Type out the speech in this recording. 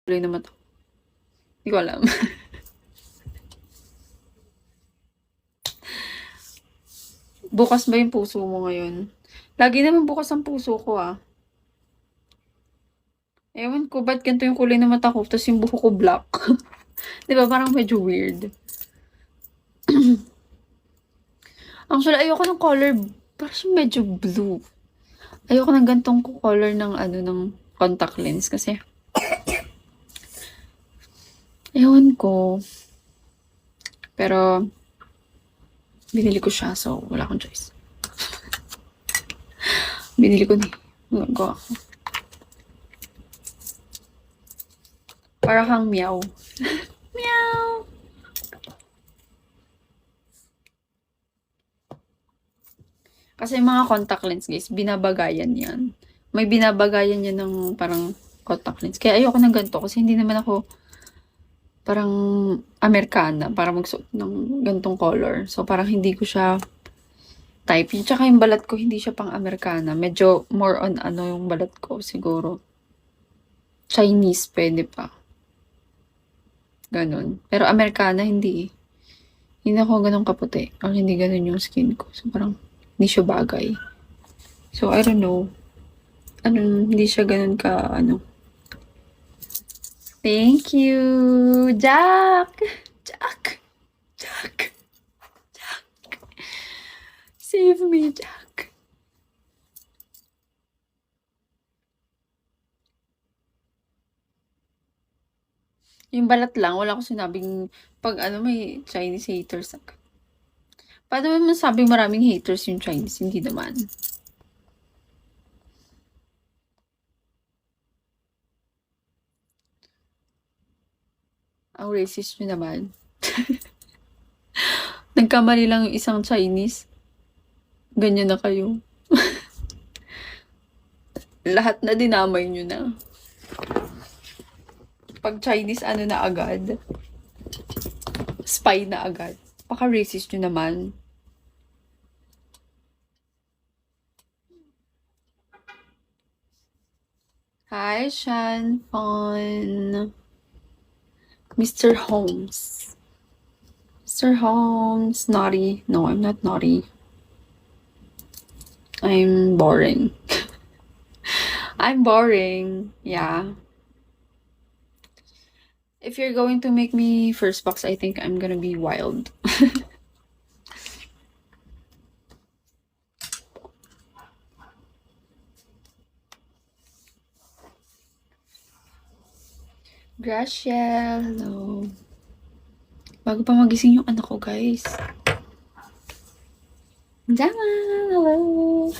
kulay na mata. Hindi ko alam. Bukas ba yung puso mo ngayon? Lagi naman bukas ang puso ko, ah. Ewan ko, ba't ganito yung kulay ng mata ko, tapos yung buhok ko black. Di ba, parang medyo weird. Actually, ayoko ng color, parang medyo blue. Ayoko ng gantong color ng, ng contact lens, kasi, ewan ko. Pero, binili ko siya, so wala akong choice. Binili ko na. Go ako. Para kang meow. Meow! Kasi mga contact lens, guys, binabagayan yan. May binabagayan yan ng parang contact lens. Kaya ayoko ng ganito kasi hindi naman ako parang Amerikana para magsuot ng gantong color. So, parang hindi ko siya type. Tsaka yung balat ko, hindi siya pang Amerikana. Medyo more on yung balat ko siguro. Chinese, pwede pa. Ganon. Pero Amerikana, hindi. Hindi ako ganun kaputi. Or hindi ganun yung skin ko. So, parang hindi siya bagay. So, I don't know. Hindi siya ganun ka, Thank you, Jack! Jack! Jack! Jack! Save me, Jack! Yung balat lang, wala ko sinabing pag may Chinese haters. Paano naman masabing maraming haters yung Chinese? Hindi naman. Ang racist nyo naman. Nagkamali lang yung isang Chinese. Ganyan na kayo. Lahat na dinamay nyo na. Pag Chinese, na agad? Spy na agad. Paka-racist nyo naman. Hi, Shan Fun. Mr. Holmes. Mr. Holmes. Naughty. No, I'm not naughty. I'm boring. I'm boring. Yeah. If you're going to make me first box, I think I'm gonna be wild. Graciel, hello. Bago pa magising yung anak ko, guys. Dama, hello.